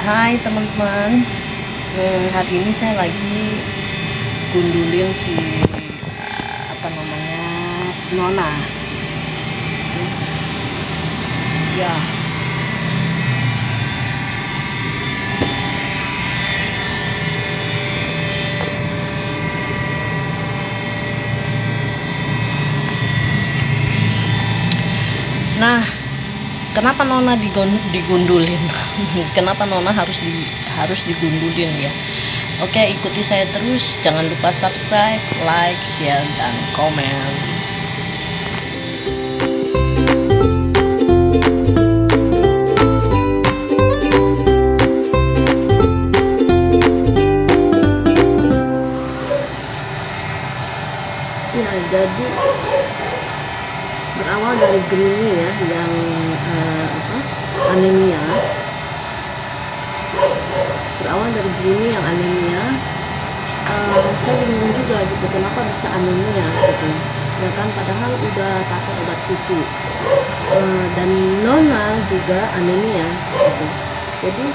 Hai teman-teman, hari ini saya lagi gundulin si apa namanya Nona. Ya, nah kenapa Nona digundulin? Kenapa Nona harus digundulin ya? Oke, ikuti saya terus. Jangan lupa subscribe, like, share, dan komen. Ya, jadi berawal dari Grini ya, yang anemia. Berawal dari Grini yang anemia. Saya bingung juga gitu, kenapa bisa anemia gitu. Ya kan, padahal udah pakai obat kutu. Dan Nona juga anemia gitu. Jadi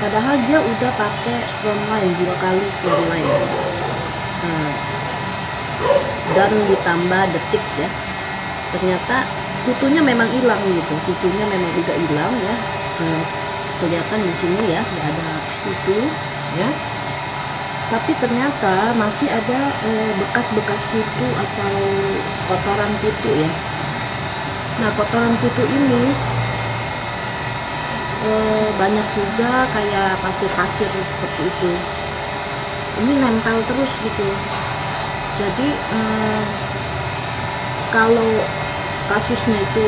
padahal dia udah pakai frontline 2 kali frontline. Dan ditambah detik ya, ternyata kutunya memang hilang gitu, kutunya memang udah hilang ya. Kelihatan di sini ya, nggak ada kutu ya, tapi ternyata masih ada bekas-bekas kutu atau kotoran kutu ya. Nah, kotoran kutu ini banyak juga kayak pasir-pasir seperti itu, ini nempel terus gitu. Jadi kalau kasusnya itu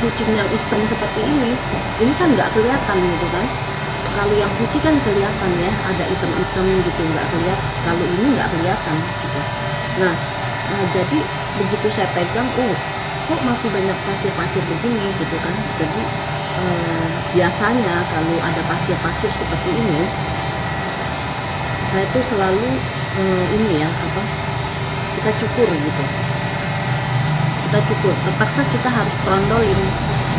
kucing yang hitam seperti ini kan nggak kelihatan gitu kan. Kalau yang putih kan kelihatan ya, ada hitam-hitam gitu, nggak kelihatan. Kalau ini nggak kelihatan gitu. Nah, jadi begitu saya pegang, kok masih banyak pasir-pasir begini gitu kan. Jadi biasanya kalau ada pasir-pasir seperti ini, saya tuh selalu kita cukur gitu, terpaksa kita harus trondolin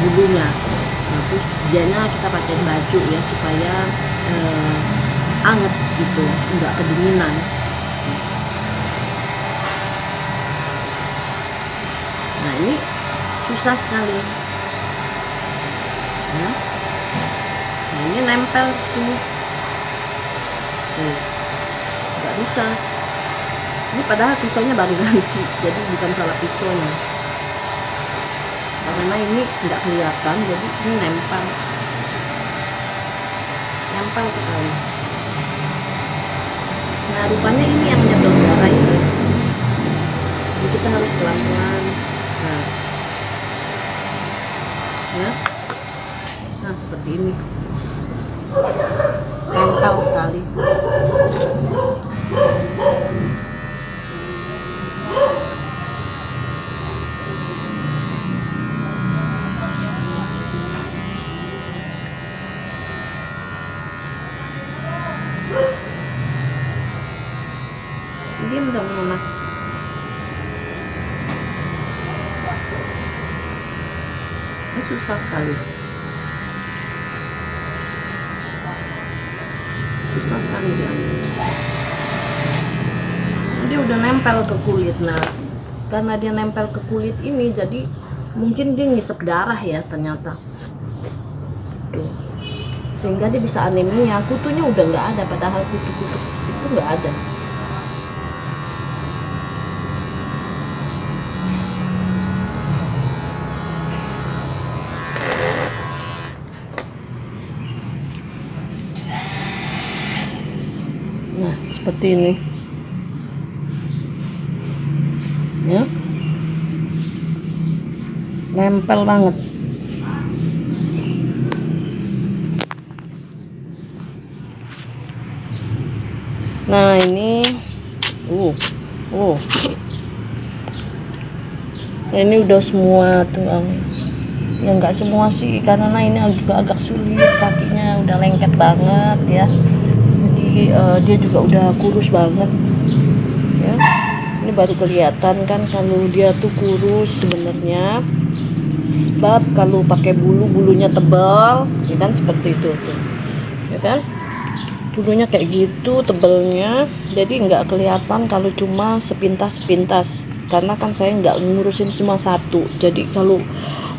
bulunya. Nah, terus dianya kita pakai baju ya, supaya anget gitu, nggak kedinginan. Nah, ini susah sekali ya. Nah, ini nempel sini, nggak bisa. Ini padahal pisaunya baru ganti, jadi bukan salah pisaunya, karena ini nggak kelihatan, jadi ini nempel sekali. Nah, rupanya ini yang nyedot darah ini, jadi kita harus pelan-pelan. Nah, seperti ini, nempel sekali. Diam dong Mama. Ini susah sekali. Dia udah nempel ke kulit. Nah, karena dia nempel ke kulit ini, jadi mungkin dia ngisep darah ya ternyata. Tuh. Sehingga dia bisa anemia. Kutunya udah nggak ada, padahal kutu-kutu itu nggak ada. Nah, seperti ini ya, nempel banget. Nah, ini ini udah semua tuh. Ya nggak semua sih, karena ini juga agak sulit, kakinya udah lengket banget ya. Jadi dia juga udah kurus banget ya. Ini baru kelihatan kan kalau dia tuh kurus sebenarnya. Sebab kalau pakai bulunya tebal, ya kan, seperti itu tuh, ya kan, bulunya kayak gitu tebelnya, jadi nggak kelihatan kalau cuma sepintas karena kan saya nggak ngurusin cuma satu. Jadi kalau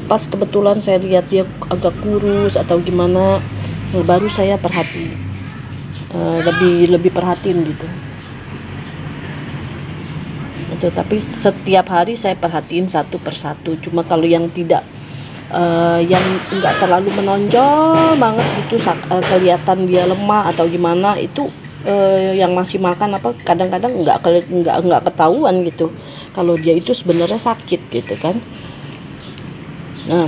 pas kebetulan saya lihat dia agak kurus atau gimana, baru saya lebih perhatiin gitu. Itu, tapi setiap hari saya perhatiin satu persatu. Cuma kalau yang tidak yang nggak terlalu menonjol banget gitu, kelihatan dia lemah atau gimana, itu yang masih makan apa, kadang-kadang nggak ketahuan gitu kalau dia itu sebenarnya sakit gitu kan. Nah,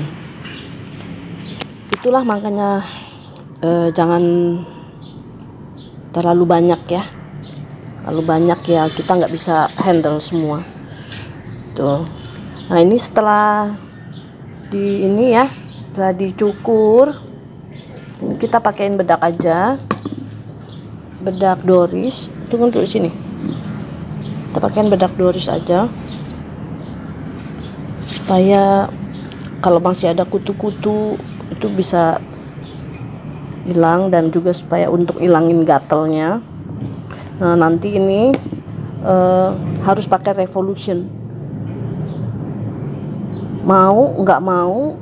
itulah makanya jangan terlalu banyak ya. Kalau banyak ya kita nggak bisa handle semua tuh. Nah, ini setelah setelah dicukur, kita pakein bedak aja, bedak Doris. Tunggu untuk sini, kita pakein bedak Doris aja supaya kalau masih ada kutu-kutu itu bisa hilang, dan juga supaya untuk hilangin gatelnya. Nah, nanti ini harus pakai Revolution, mau nggak mau,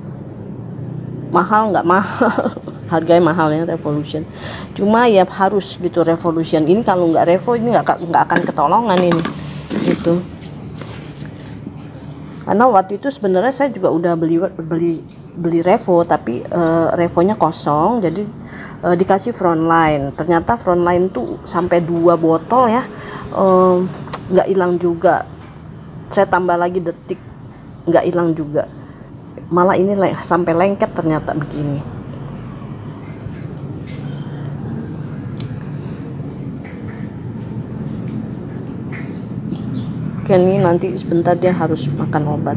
mahal nggak mahal harganya mahal ya Revolution, cuma ya harus gitu Revolution ini. Kalau nggak Revo ini nggak akan ketolongan ini gitu. Karena waktu itu sebenarnya saya juga udah beli Revo, tapi Revonya kosong, jadi dikasih Frontline. Ternyata Frontline tuh sampai 2 botol ya, nggak hilang juga. Saya tambah lagi Detik, nggak hilang juga, malah ini sampai lengket ternyata begini. Oke, ini nanti sebentar dia harus makan obat.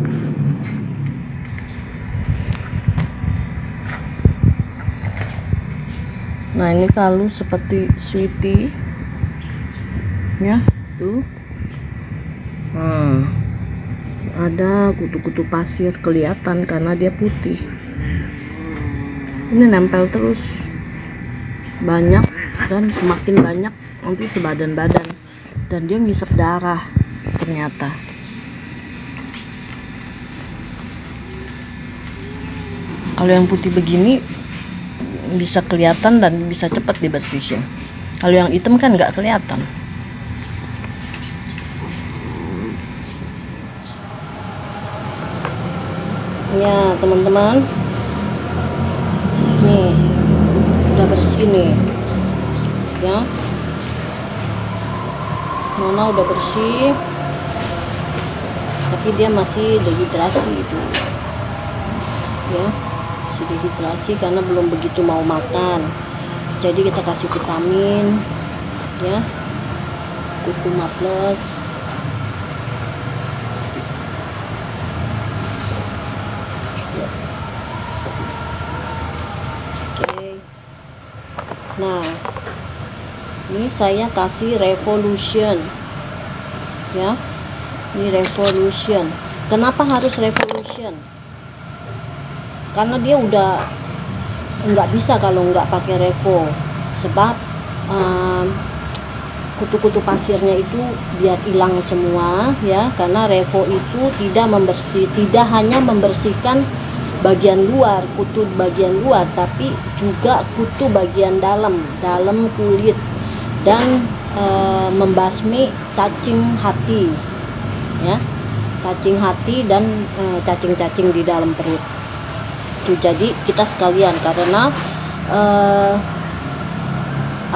Nah, ini kalau seperti Sweetie ya tuh, ada kutu-kutu pasir kelihatan karena dia putih. Ini nempel terus banyak, dan semakin banyak nanti sebadan-badan, dan dia ngisep darah ternyata. Kalau yang putih begini bisa kelihatan dan bisa cepat dibersihin. Kalau yang hitam kan nggak kelihatan. Ya teman-teman, nih udah bersih nih ya, Nona udah bersih, tapi dia masih dehidrasi itu ya, masih dehidrasi karena belum begitu mau makan. Jadi kita kasih vitamin ya, Kurkuma Plus. Nah, ini saya kasih Revolution ya, ini Revolution. Kenapa harus Revolution? Karena dia udah nggak bisa kalau nggak pakai Revo, sebab kutu-kutu pasirnya itu biar hilang semua ya. Karena Revo itu tidak hanya membersihkan bagian luar, kutu bagian luar, tapi juga kutu bagian dalam kulit, dan membasmi cacing hati ya, cacing hati dan cacing-cacing di dalam perut itu. Jadi kita sekalian, karena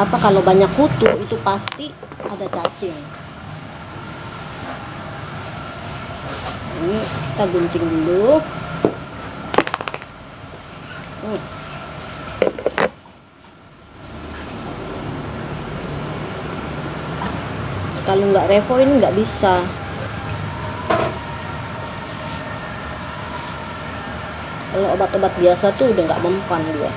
kalau banyak kutu itu pasti ada cacing. Ini kita gunting dulu. Kalau nggak Revo ini nggak bisa. Kalau obat-obat biasa tuh udah nggak mempan dia.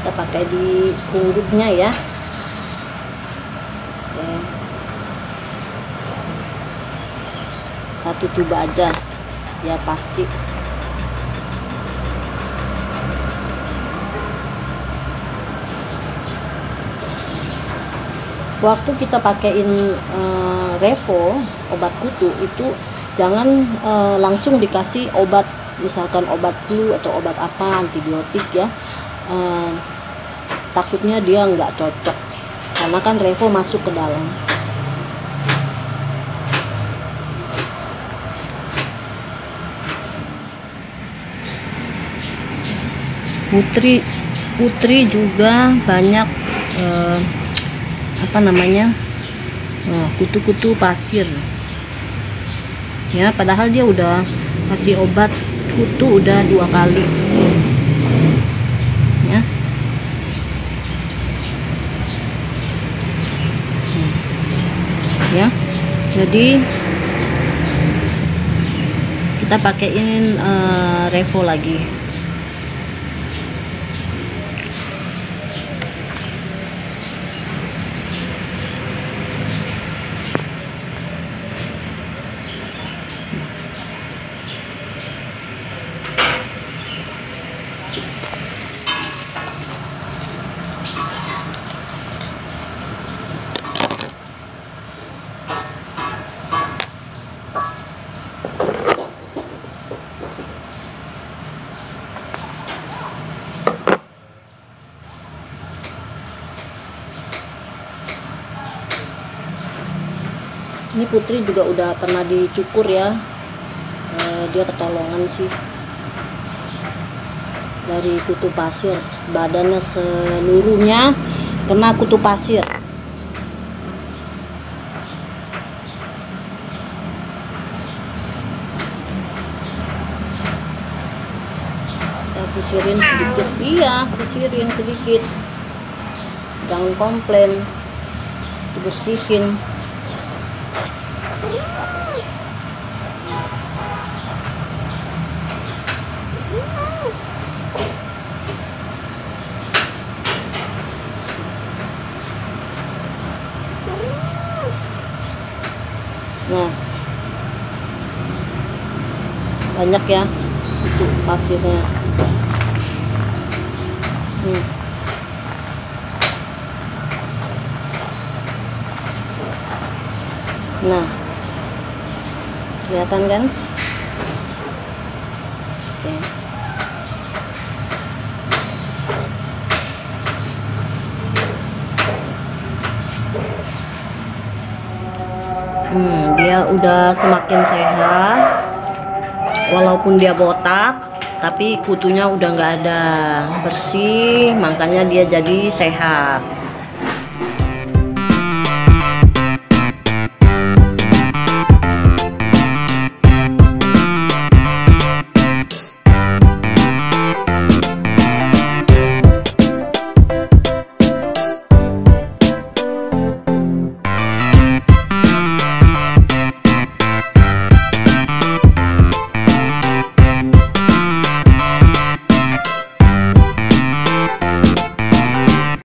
kita pakai di punggungnya ya. Oke. Satu tuba aja ya pasti. Waktu kita pakaiin Revo obat kutu itu jangan langsung dikasih obat, misalkan obat flu atau obat apa, antibiotik ya. Takutnya dia nggak cocok karena kan Revo masuk ke dalam. Putri juga banyak apa namanya, kutu-kutu pasir ya, padahal dia udah kasih obat kutu udah 2 kali ya. Ya, jadi kita pakaiin Revo lagi. Ini Putri juga udah pernah dicukur ya, dia ketolongan sih dari kutu pasir, badannya seluruhnya kena kutu pasir. Kita sisirin sedikit, iya sisirin sedikit, jangan komplain, dibersihin. Nah, banyak ya itu pasirnya. Nah, kelihatan kan? Oke. Dia udah semakin sehat, walaupun dia botak tapi kutunya udah nggak ada, bersih, makanya dia jadi sehat.